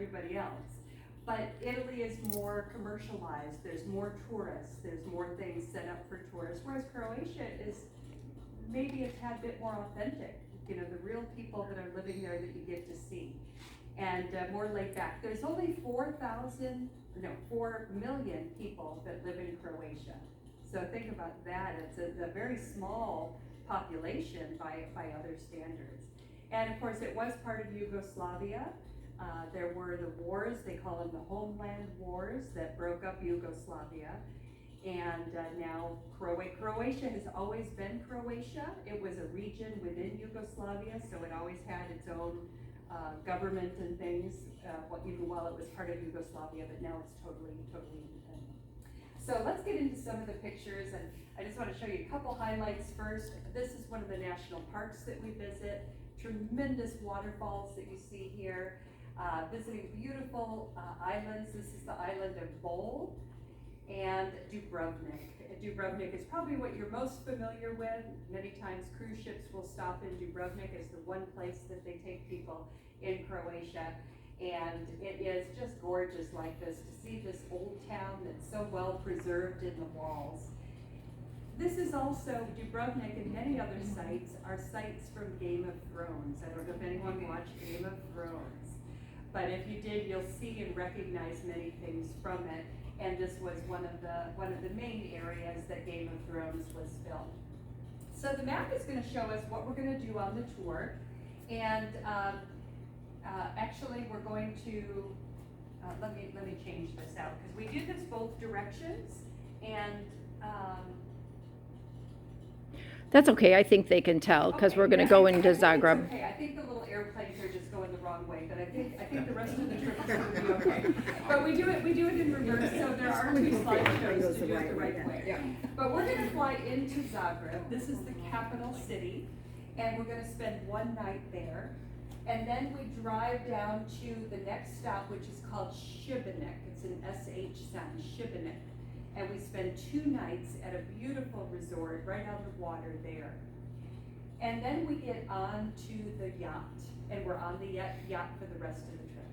everybody else. But Italy is more commercialized, there's more tourists, there's more things set up for tourists, whereas Croatia is maybe a tad bit more authentic. You know, the real people that are living there that you get to see, and more laid back. There's only 4 million people that live in Croatia. So think about that, it's a very small population by other standards. And of course it was part of Yugoslavia. There were the wars, they call them the Homeland Wars, that broke up Yugoslavia. And now Croatia has always been Croatia. It was a region within Yugoslavia, so it always had its own government and things, even while it was part of Yugoslavia, but now it's totally independent. So let's get into some of the pictures, and I just want to show you a couple highlights first. This is one of the national parks that we visit. Tremendous waterfalls that you see here. Visiting beautiful islands. This is the island of Bol and Dubrovnik. Dubrovnik is probably what you're most familiar with. Many times cruise ships will stop in Dubrovnik as the one place that they take people in Croatia. And it is just gorgeous like this, to see this old town that's so well preserved in the walls. This is also, Dubrovnik and many other sites are sites from Game of Thrones. I don't know if anyone watched Game of Thrones, but if you did, you'll see and recognize many things from it. And this was one of the main areas that Game of Thrones was filmed. So the map is going to show us what we're going to do on the tour, and actually we're going to let me change this out, because we do this both directions, and that's okay. I think they can tell because okay, we're going to yeah, go I into think it's Zagreb. okay. I think the little airplanes are just going the wrong way, but I think the rest of the trip is going to be okay. But we do it in reverse, so there are 2 slideshows to do it the right way. Yeah. But we're going to fly into Zagreb. This is the capital city, and we're going to spend 1 night there. And then we drive down to the next stop, which is called Šibenik. It's an SH sound, Šibenik. And we spend 2 nights at a beautiful resort right on the water there. And then we get on to the yacht, and we're on the yacht for the rest of the trip.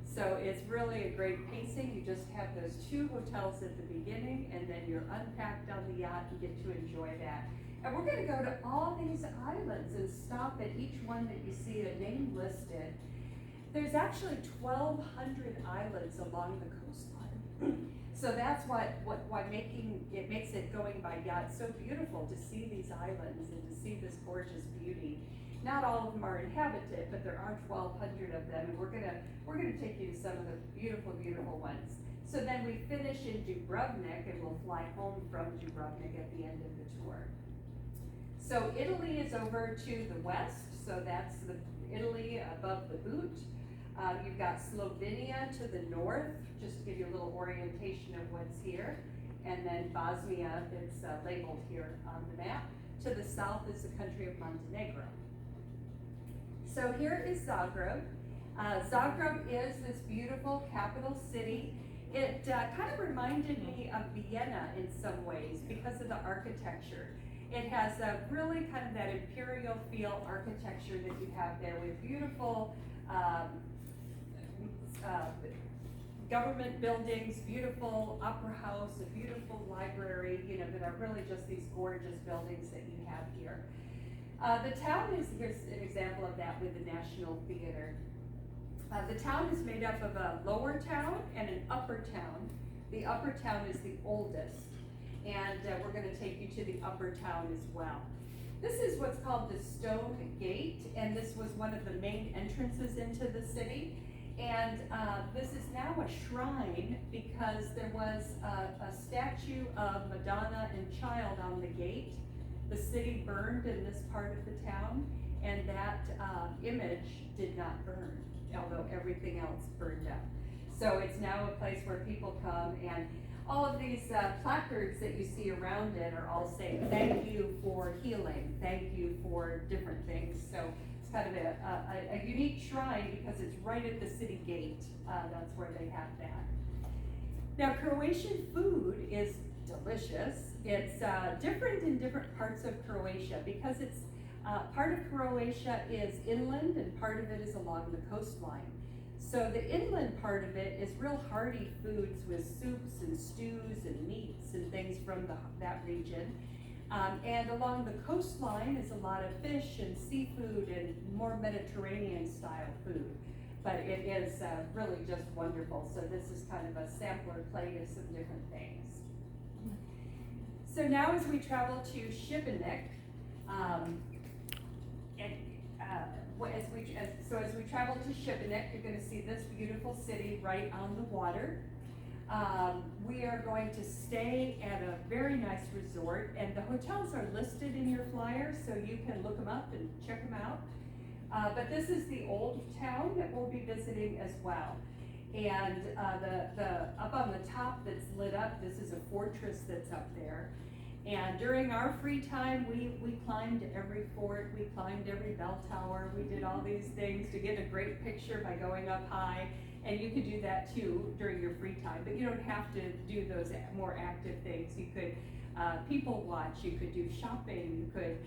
So it's really a great pacing. You just have those 2 hotels at the beginning, and then you're unpacked on the yacht and get to enjoy that. And we're going to go to all these islands and stop at each one that you see a name listed. There's actually 1,200 islands along the coastline. So that's why makes it going by yacht so beautiful, to see these islands and to see this gorgeous beauty. Not all of them are inhabited, but there are 1,200 of them, and we're gonna take you to some of the beautiful, beautiful ones. So then we finish in Dubrovnik, and we'll fly home from Dubrovnik at the end of the tour. So Italy is over to the west, so that's the Italy above the boot. You've got Slovenia to the north, just to give you a little orientation of what's here. And then Bosnia, it's labeled here on the map. To the south is the country of Montenegro. So here is Zagreb. Zagreb is this beautiful capital city. It kind of reminded me of Vienna in some ways because of the architecture. It has a really kind of that imperial feel architecture that you have there, with beautiful government buildings, beautiful opera house, a beautiful library, that are really just these gorgeous buildings that you have here. The town here's an example of that with the National Theater. The town is made up of a lower town and an upper town. The upper town is the oldest, and we're going to take you to the upper town as well. This is what's called the Stone Gate, and this was one of the main entrances into the city. And this is now a shrine because there was a statue of Madonna and Child on the gate. The city burned in this part of the town, and that image did not burn, although everything else burned up. So it's now a place where people come, and all of these placards that you see around it are all saying thank you for healing, thank you for different things. So it's kind of a unique shrine because it's right at the city gate. That's where they have that. Now, Croatian food is delicious. It's different in different parts of Croatia because it's part of Croatia is inland and part of it is along the coastline. So the inland part of it is real hearty foods with soups and stews and meats and things from that region. And along the coastline is a lot of fish and seafood and more Mediterranean style food. But it is really just wonderful. So this is kind of a sampler plate of some different things. So now as we travel to Šibenik, as we travel to Šibenik, you're going to see this beautiful city right on the water. We are going to stay at a very nice resort, and the hotels are listed in your flyer, so you can look them up and check them out. But this is the old town that we'll be visiting as well. And the up on the top that's lit up, this is a fortress that's up there. And during our free time, we climbed every fort, we climbed every bell tower, we did all these things to get a great picture by going up high. And you could do that too during your free time, but you don't have to do those more active things. You could people watch, you could do shopping, you could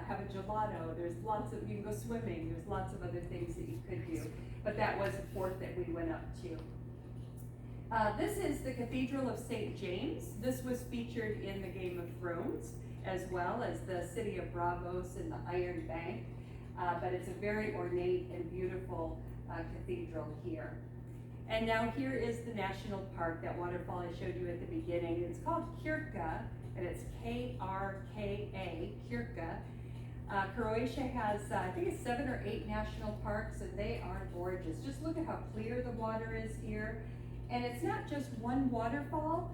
have a gelato, there's lots of, you can go swimming, there's lots of other things that you could do. But that was a fort that we went up to. This is the Cathedral of St. James. This was featured in the Game of Thrones, as well as the city of Braavos and the Iron Bank. But it's a very ornate and beautiful cathedral here. And now here is the national park, that waterfall I showed you at the beginning. It's called Kirka, and it's K-R-K-A, Kirka. Croatia has, I think it's 7 or 8 national parks, and they are gorgeous. Just look at how clear the water is here. And it's not just one waterfall,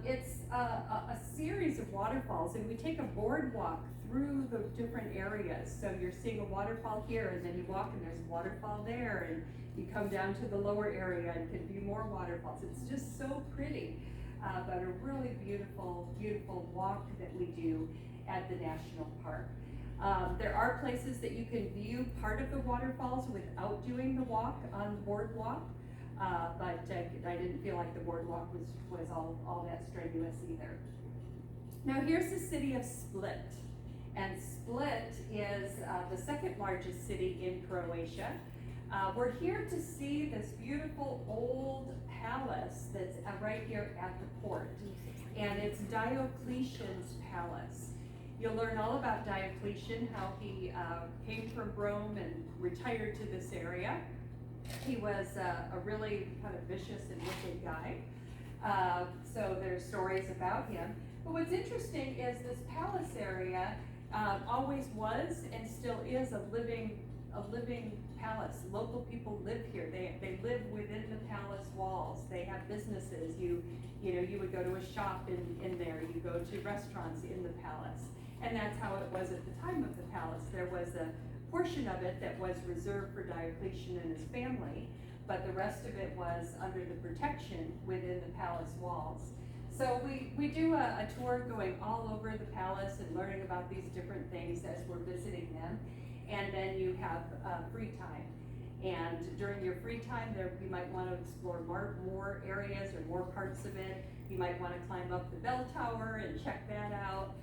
it's a series of waterfalls, and we take a boardwalk through the different areas. So you're seeing a waterfall here, and then you walk and there's a waterfall there, and you come down to the lower area and can view more waterfalls. It's just so pretty, but a really beautiful, beautiful walk that we do at the national park. There are places that you can view part of the waterfalls without doing the walk on the boardwalk. But I didn't feel like the boardwalk was all that strenuous either. Now here's the city of Split. And Split is the second largest city in Croatia. We're here to see this beautiful old palace that's right here at the port. And it's Diocletian's palace. You'll learn all about Diocletian, how he came from Rome and retired to this area. He was a really kind of vicious and wicked guy. So there's stories about him. But what's interesting is this palace area always was and still is a living palace. Local people live here. They live within the palace walls. They have businesses. You would go to a shop in there. You go to restaurants in the palace. And that's how it was at the time of the palace. There was a portion of it that was reserved for Diocletian and his family, but the rest of it was under the protection within the palace walls. So we do a tour going all over the palace and learning about these different things as we're visiting them. And then you have free time. And during your free time, you might want to explore more areas or more parts of it. You might want to climb up the bell tower and check that out.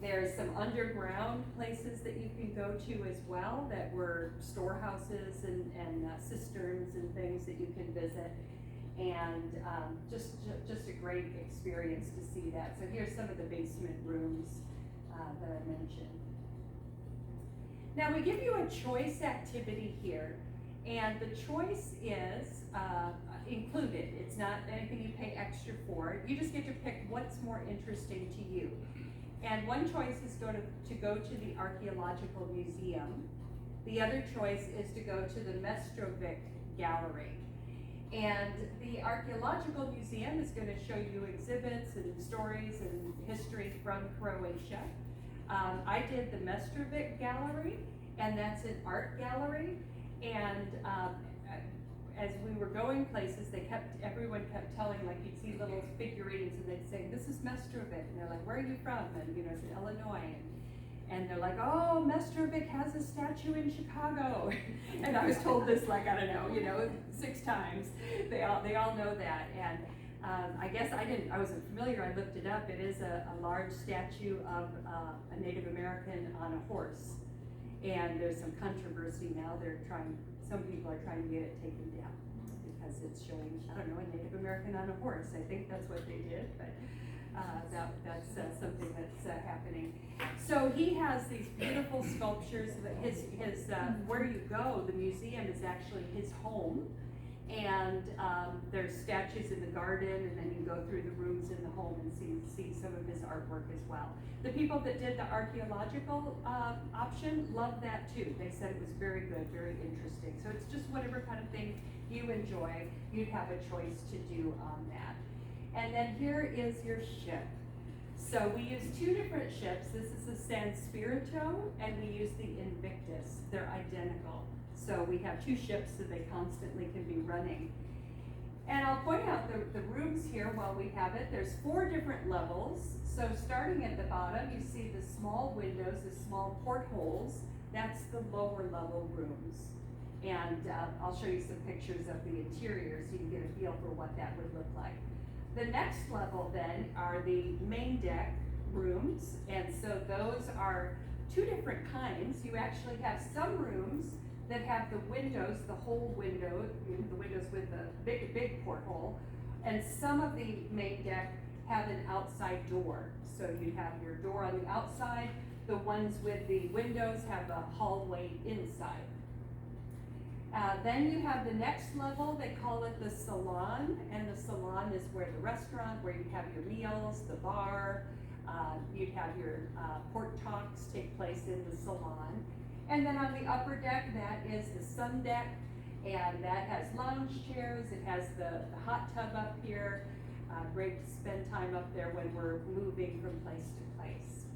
There's some underground places that you can go to as well that were storehouses and cisterns and things that you can visit. And just a great experience to see that. So here's some of the basement rooms that I mentioned. Now we give you a choice activity here, and the choice is included. It's not anything you pay extra for. You just get to pick what's more interesting to you. And one choice is to go to the Archaeological Museum. The other choice is to go to the Mestrovic Gallery. And the Archaeological Museum is going to show you exhibits and stories and history from Croatia. I did the Mestrovic Gallery, and that's an art gallery. And as we were going places, everyone kept telling, like, you'd see little figurines and they'd say, this is Mestrovic. And they're like, where are you from? And it's in Illinois. And they're like, oh, Mestrovic has a statue in Chicago. And I was told this, like, I don't know, 6 times. They all know that. And I guess I wasn't familiar. I looked it up. It is a large statue of a Native American on a horse. And there's some controversy now. They're trying some people are trying to get it taken down because it's showing, I don't know, a Native American on a horse. I think that's what they did, but that's something that's happening. So he has these beautiful sculptures. His where you go, the museum is actually his home. And there's statues in the garden, and then you go through the rooms in the home and see some of his artwork as well. The people that did the archaeological option loved that too. They said it was very good, very interesting. So it's just whatever kind of thing you enjoy, you'd have a choice to do on that. And then here is your ship. So we use two different ships. This is the San Spirito, and we use the Invictus. They're identical. So we have two ships so they constantly can be running. And I'll point out the rooms here while we have it. There's 4 different levels. So starting at the bottom, you see the small windows, the small portholes. That's the lower level rooms. And I'll show you some pictures of the interior so you can get a feel for what that would look like. The next level then are the main deck rooms. And so those are 2 different kinds. You actually have some rooms that have the windows, the whole window, the windows with the big porthole, and some of the main deck have an outside door. So you have your door on the outside. The ones with the windows have a hallway inside. Then you have the next level, they call it the salon, and the salon is where the restaurant, where you have your meals, the bar, you'd have your port talks take place in the salon. And then on the upper deck, that is the sun deck, and that has lounge chairs, it has the hot tub up here. Great to spend time up there when we're moving from place to place.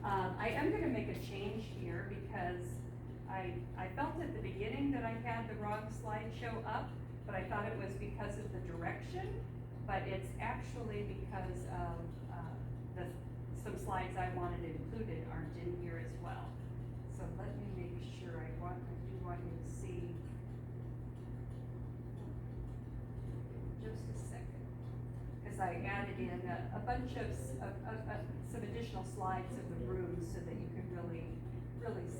I am gonna make a change here because I felt at the beginning that I had the wrong slideshow up, but I thought it was because of the direction, but it's actually because of some slides I wanted included aren't in here as well. So let me make sure I do want you to see. Just a second, because I added in a bunch of some additional slides of the rooms so that you can really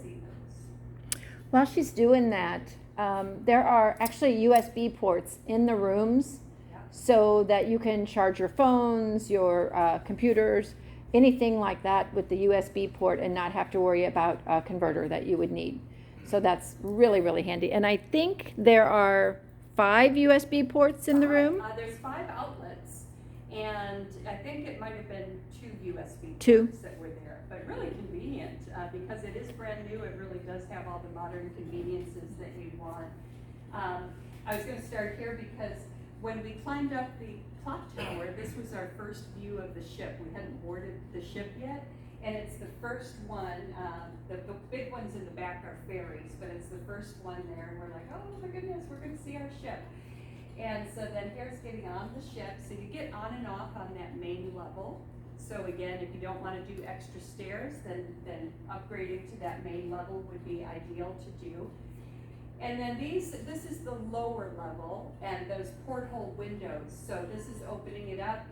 see those. While she's doing that, there are actually USB ports in the rooms, Yep. so that you can charge your phones, your computers, anything like that with the USB port and not have to worry about a converter that you would need. So that's really, really handy. And I think there are 5 USB ports in the room. There's 5 outlets, and I think it might have been 2 USB Two. ports that were there, but really convenient because it is brand new. It really does have all the modern conveniences that you want. I was going to start here because when we climbed up the clock tower, this was our first view of the ship. We hadn't boarded the ship yet, and it's the first one. The big ones in the back are ferries, but it's the first one there, and we're like, oh my goodness, we're going to see our ship. And so then here's getting on the ship. So you get on and off on that main level. So again, if you don't want to do extra stairs, then upgrading to that main level would be ideal to do. And then this is the lower level, and those porthole windows. So this is opening it up,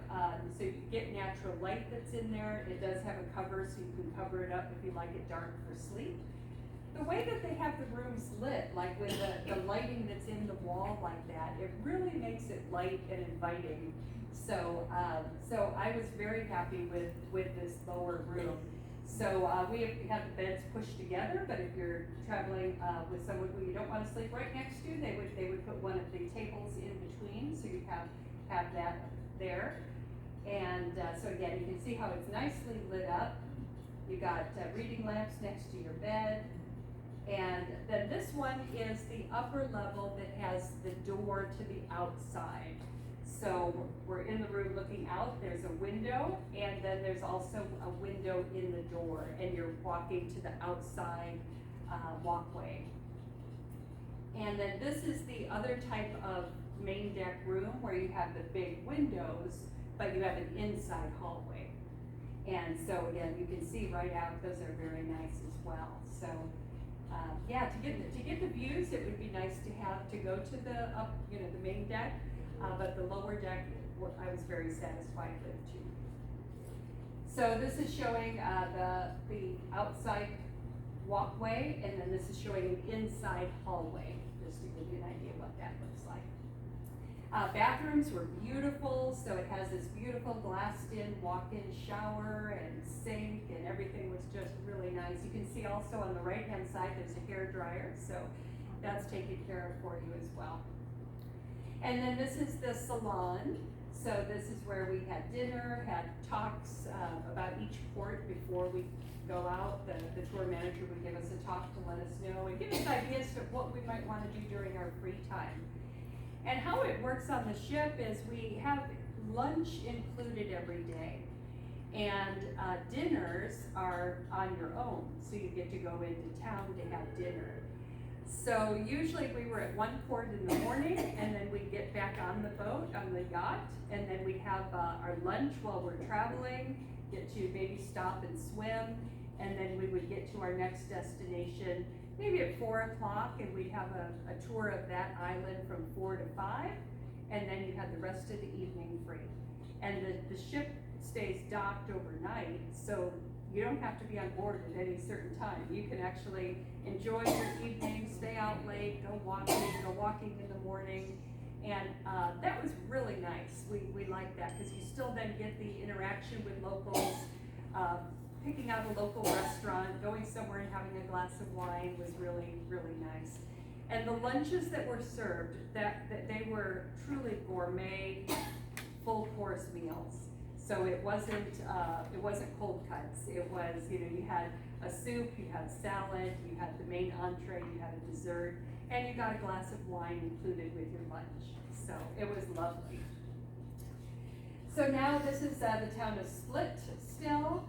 so you get natural light that's in there. It does have a cover, so you can cover it up if you like it dark for sleep. The way that they have the rooms lit, like with the lighting that's in the wall like that, it really makes it light and inviting. So I was very happy with this lower room. So we have the beds pushed together, but if you're traveling with someone who you don't want to sleep right next to, they would put one of the tables in between, so you have that there. And so again, you can see how it's nicely lit up. You got reading lamps next to your bed. And then this one is the upper level that has the door to the outside. So we're in the room looking out, there's a window, and then there's also a window in the door, and you're walking to the outside walkway. And then this is the other type of main deck room where you have the big windows, but you have an inside hallway. And so again, you can see right out, those are very nice as well. So yeah, to get the views, it would be nice to have to go to the the main deck. But the lower deck, I was very satisfied with too. So this is showing the outside walkway, and then this is showing an inside hallway, just to give you an idea what that looks like. Bathrooms were beautiful, so it has this beautiful glassed-in walk-in shower and sink, and everything was just really nice. You can see also on the right-hand side there's a hair dryer, so that's taken care of for you as well. And then this is the salon. So this is where we had dinner, had talks about each port before we go out. The tour manager would give us a talk to let us know and give us ideas of what we might want to do during our free time. And how it works on the ship is we have lunch included every day. And dinners are on your own, so you get to go into town to have dinner. So usually we were at one port in the morning, and then we'd get back on the boat, on the yacht, and then we'd have our lunch while we're traveling, get to maybe stop and swim, and then we would get to our next destination maybe at 4 o'clock, and we'd have a tour of that island from 4 to 5, and then you had the rest of the evening free. And the ship stays docked overnight, so you don't have to be on board at any certain time. You can actually enjoy your evening, stay out late, go walking in the morning, and that was really nice. We liked that because you still then get the interaction with locals. Picking out a local restaurant, going somewhere and having a glass of wine was really, really nice. And the lunches that were served, that they were truly gourmet, full course meals. So it wasn't cold cuts. It was, you had a soup, you had salad, you had the main entree, you had a dessert, and you got a glass of wine included with your lunch. So it was lovely. So now this is the town of Split still.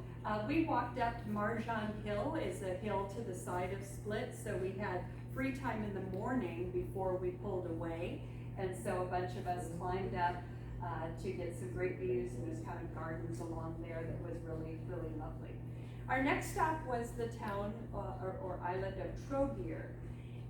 We walked up Marjan Hill, is a hill to the side of Split, so we had free time in the morning before we pulled away, and so a bunch of us climbed up to get some great views, and there's kind of gardens along there that was really, really lovely. Our next stop was the town or island of Trogir,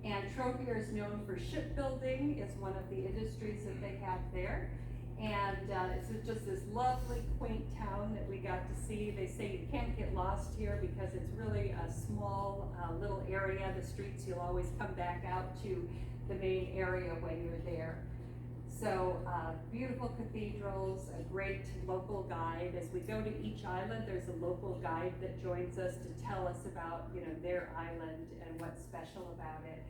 and Trogir is known for shipbuilding. It's one of the industries that they have there. And it's just this lovely, quaint town that we got to see. They say you can't get lost here because it's really a small little area. The streets, you'll always come back out to the main area when you're there. So beautiful cathedrals, a great local guide. As we go to each island, there's a local guide that joins us to tell us about their island and what's special about it.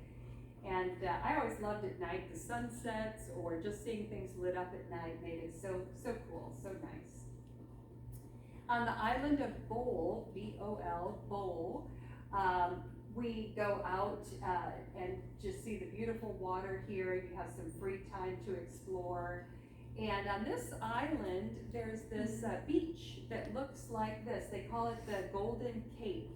And I always loved at night the sunsets or just seeing things lit up at night made it so cool, so nice. On the island of Bol, B-O-L, Bol, we go out and just see the beautiful water here. You have some free time to explore. And on this island, there's this beach that looks like this. They call it the Golden Cape.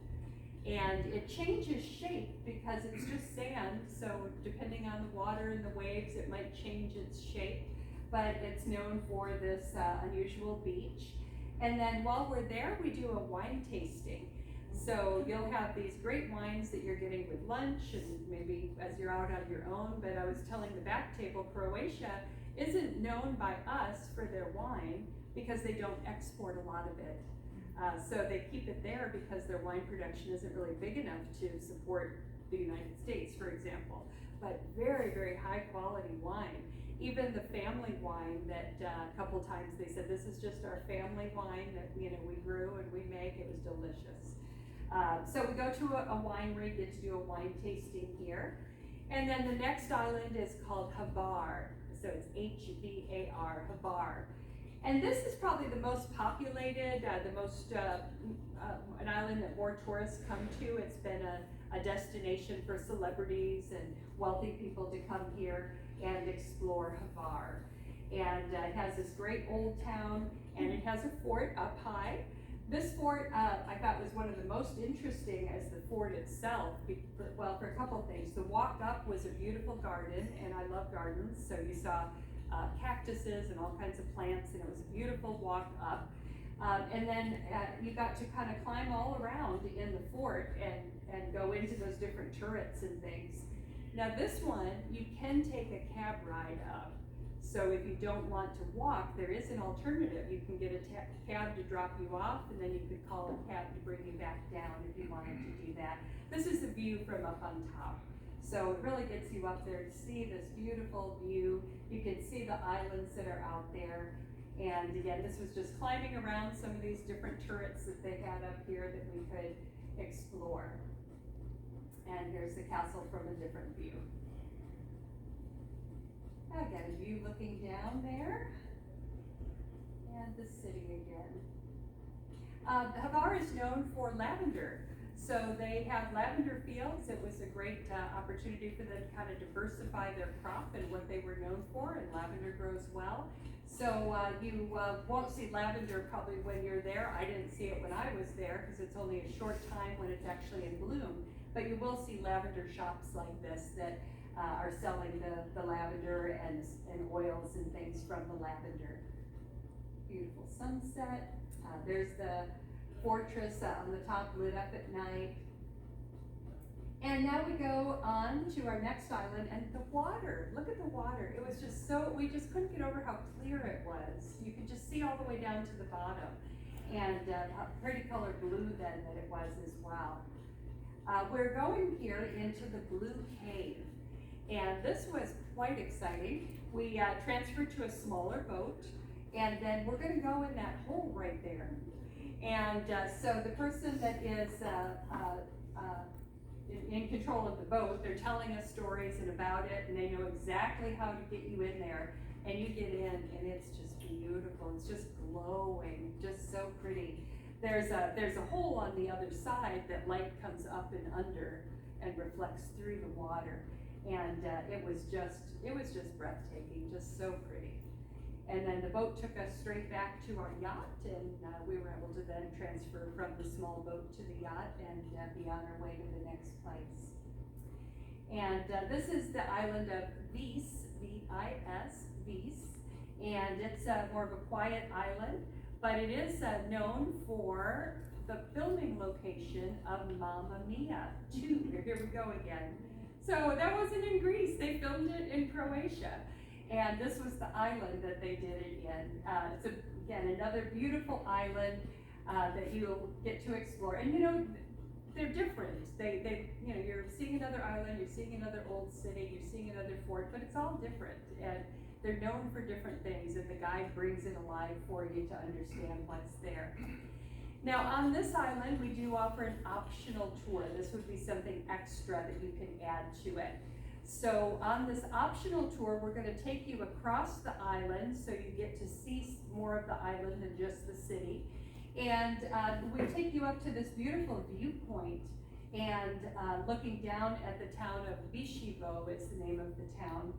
And it changes shape because it's just sand, so depending on the water and the waves, it might change its shape. But it's known for this unusual beach. And then while we're there, we do a wine tasting. So you'll have these great wines that you're getting with lunch and maybe as you're out on your own. But I was telling the back table, Croatia isn't known by us for their wine because they don't export a lot of it. So they keep it there because their wine production isn't really big enough to support the United States, for example. But very, very high quality wine. Even the family wine that a couple times they said, this is just our family wine that we grew and we make. It was delicious. So we go to a winery, get to do a wine tasting here. And then the next island is called Hvar. So it's H-V-A-R, Hvar. And this is probably the most populated, an island that more tourists come to. It's been a destination for celebrities and wealthy people to come here and explore Hvar. And it has this great old town, and it has a fort up high. This fort I thought was one of the most interesting as the fort itself, for a couple things. The walk up was a beautiful garden, and I love gardens, so you saw cactuses and all kinds of plants, and it was a beautiful walk up. And then you got to kind of climb all around in the fort and go into those different turrets and things. Now this one, you can take a cab ride up. So if you don't want to walk, there is an alternative. You can get a cab to drop you off, and then you could call a cab to bring you back down if you wanted to do that. This is the view from up on top. So it really gets you up there to see this beautiful view. You can see the islands that are out there. And again, this was just climbing around some of these different turrets that they had up here that we could explore. And here's the castle from a different view. I've got a view looking down there. And the city again. Havar is known for lavender. So they have lavender fields. It was a great opportunity for them to kind of diversify their crop and what they were known for, and lavender grows well. So you won't see lavender probably when you're there. I didn't see it when I was there because it's only a short time when it's actually in bloom. But you will see lavender shops like this that are selling the lavender and oils and things from the lavender. Beautiful sunset. There's the fortress on the top lit up at night. And now we go on to our next island, and the water. Look at the water. It was just so, we just couldn't get over how clear it was. You could just see all the way down to the bottom. And how pretty color blue then that it was as well. We're going here into the Blue Cave. And this was quite exciting. We transferred to a smaller boat, and then we're gonna go in that hole right there. And so the person that is in control of the boat, they're telling us stories and about it, and they know exactly how to get you in there. And you get in, and it's just beautiful. It's just glowing, just so pretty. There's a hole on the other side that light comes up and under and reflects through the water. And it was just breathtaking, just so pretty. And then the boat took us straight back to our yacht, and we were able to then transfer from the small boat to the yacht and be on our way to the next place. And this is the island of Vis, V-I-S, Vis, and it's more of a quiet island, but it is known for the filming location of Mamma Mia 2. Here we go again. So that wasn't in Greece, they filmed it in Croatia. And this was the island that they did it in. It's again another beautiful island that you'll get to explore. And you know, they're different. They you know, you're seeing another island, you're seeing another old city, you're seeing another fort, but it's all different. And they're known for different things, and the guide brings it alive for you to understand what's there. Now on this island, we do offer an optional tour. This would be something extra that you can add to it. So on this optional tour, we're going to take you across the island so you get to see more of the island than just the city. And we take you up to this beautiful viewpoint and looking down at the town of Bishivo is the name of the town.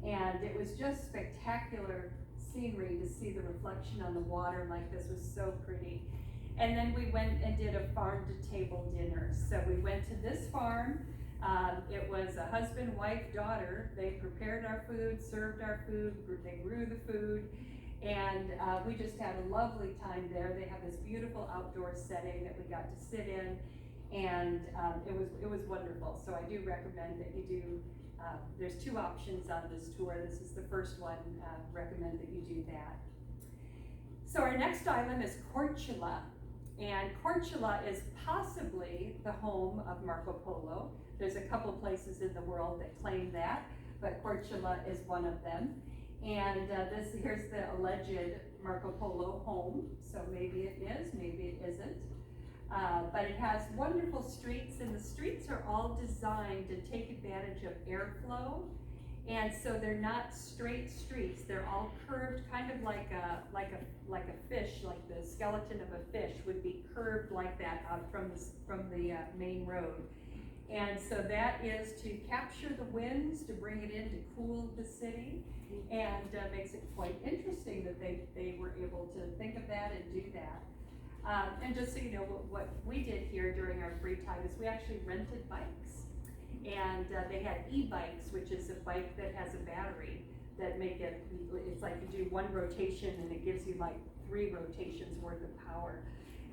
And it was just spectacular scenery to see the reflection on the water like this was so pretty. And then we went and did a farm to table dinner. So we went to this farm. It was a husband, wife, daughter. They prepared our food, served our food, they grew the food, and we just had a lovely time there. They have this beautiful outdoor setting that we got to sit in, and it was wonderful. So I do recommend that you do. There's 2 options on this tour. This is the first one. Recommend that you do that. So our next island is Korčula, and Korčula is possibly the home of Marco Polo. There's a couple places in the world that claim that, but Korčula is one of them. And here's the alleged Marco Polo home. So maybe it is, maybe it isn't. But it has wonderful streets, and the streets are all designed to take advantage of airflow. And so they're not straight streets. They're all curved, kind of like a fish, like the skeleton of a fish would be curved like that out from the main road. And so that is to capture the winds, to bring it in to cool the city, and makes it quite interesting that they were able to think of that and do that. And just so you know, what we did here during our free time is we actually rented bikes. And they had e-bikes, which is a bike that has a battery that make it, it's like you do 1 rotation and it gives you like 3 rotations worth of power.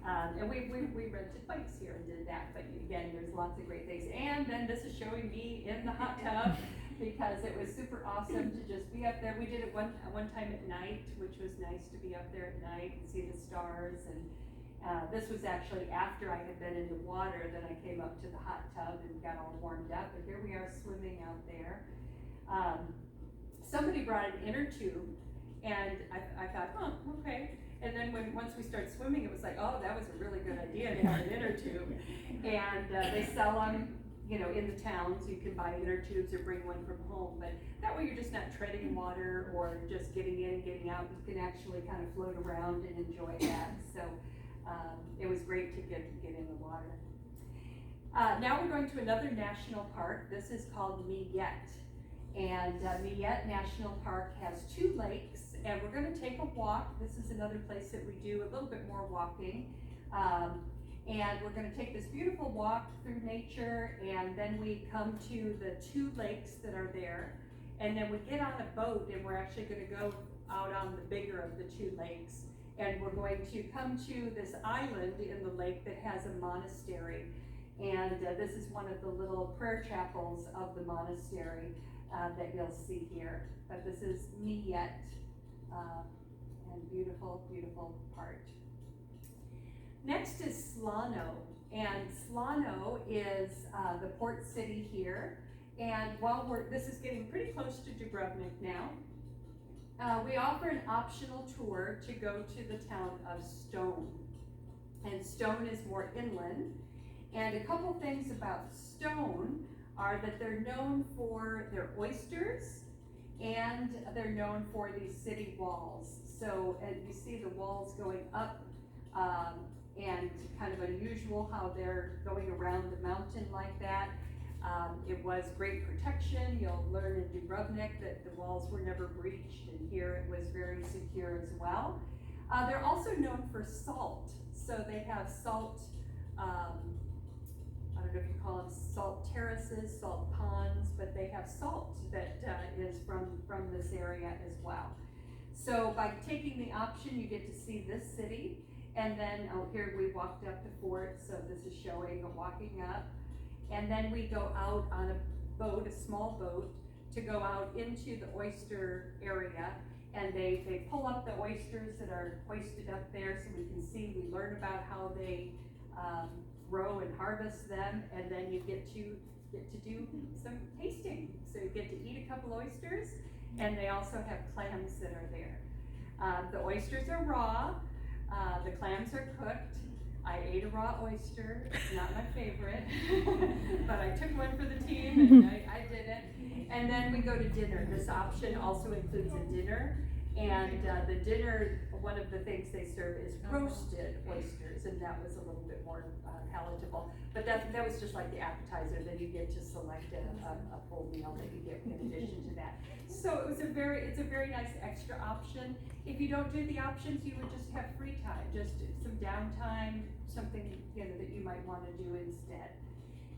And we rented bikes here and did that, but again, there's lots of great things. And then this is showing me in the hot tub because it was super awesome to just be up there. We did it one time at night, which was nice to be up there at night and see the stars. And this was actually after I had been in the water, then I came up to the hot tub and got all warmed up, and here we are swimming out there. Somebody brought an inner tube, and I thought, oh, okay. And then once we started swimming, it was like, oh, that was a really good idea to have an inner tube. And they sell them, in the towns. You can buy inner tubes or bring one from home, but that way you're just not treading water or just getting in and getting out. You can actually kind of float around and enjoy that. So it was great to get in the water. Now we're going to another national park. This is called Yacht. And Yacht National Park has 2 lakes, and we're going to take a walk. This is another place that we do a little bit more walking. And we're going to take this beautiful walk through nature, and then we come to the 2 lakes that are there. And then we get on a boat, and we're actually going to go out on the bigger of the 2 lakes. And we're going to come to this island in the lake that has a monastery. And this is one of the little prayer chapels of the monastery that you'll see here. But this is Yacht, and beautiful, beautiful part. Next is Slano, and Slano is the port city here. And this is getting pretty close to Dubrovnik now. We offer an optional tour to go to the town of Stone. And Stone is more inland. And a couple things about Stone are that they're known for their oysters, and they're known for these city walls. So, and you see the walls going up, and kind of unusual how they're going around the mountain like that. It was great protection. You'll learn in Dubrovnik that the walls were never breached, and here it was very secure as well. They're also known for salt. So they have salt, I don't know if you call them salt terraces, salt ponds, but they have salt that is from this area as well. So by taking the option, you get to see this city. And then, here we walked up the fort, so this is showing walking up. And then we go out on a boat, a small boat, to go out into the oyster area. And they pull up the oysters that are hoisted up there so we can see, we learn about how they grow and harvest them. And then you get to do some tasting. So you get to eat a couple oysters, and they also have clams that are there. The oysters are raw. The clams are cooked. I ate a raw oyster. It's not my favorite, but I took one for the team, and I did it. And then we go to dinner. This option also includes a dinner. And the dinner, one of the things they serve is roasted oysters, and that was a little bit more palatable. But that was just like the appetizer. Then you get to select a full meal that you get in addition to that. So it's a very nice extra option. If you don't do the options, you would just have free time, just some downtime, something that you might want to do instead.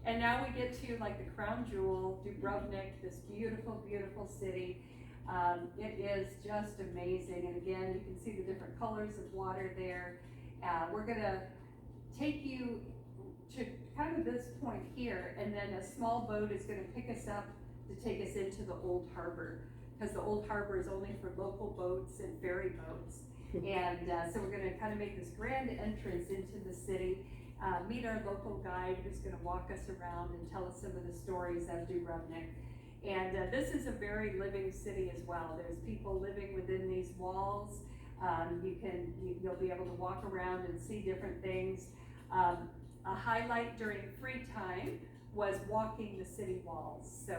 And now we get to like the crown jewel, Dubrovnik, this beautiful, beautiful city. It is just amazing. And again, you can see the different colors of water there. We're gonna take you to kind of this point here, and then a small boat is gonna pick us up to take us into the old harbor, because the old harbor is only for local boats and ferry boats. And so we're gonna kind of make this grand entrance into the city, meet our local guide who's gonna walk us around and tell us some of the stories of Dubrovnik. And this is a very living city as well. There's people living within these walls. You'll be able to walk around and see different things. A highlight during free time was walking the city walls. So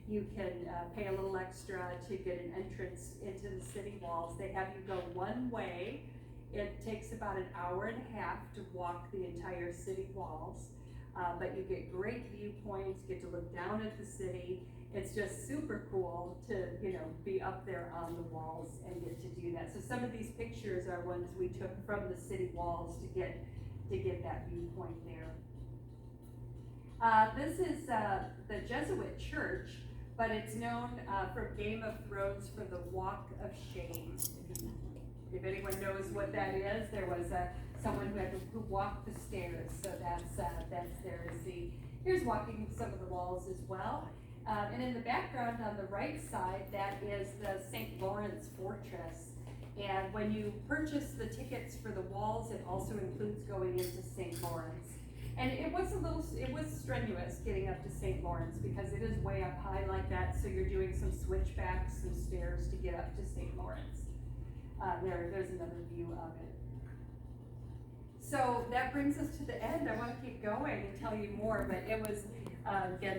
you can pay a little extra to get an entrance into the city walls. They have you go one way. It takes about an hour and a half to walk the entire city walls. But you get great viewpoints, get to look down at the city. It's just super cool to, be up there on the walls and get to do that. So some of these pictures are ones we took from the city walls to get that viewpoint there. This is the Jesuit church, but it's known from Game of Thrones for the Walk of Shame. If anyone knows what that is, there was someone who walked the stairs, so that's there to see. Here's walking some of the walls as well. And in the background on the right side, that is the St. Lawrence Fortress. And when you purchase the tickets for the walls, it also includes going into St. Lawrence. And it was strenuous getting up to St. Lawrence because it is way up high like that, so you're doing some switchbacks, some stairs to get up to St. Lawrence. There's another view of it. So that brings us to the end. I want to keep going and tell you more, but it was, again,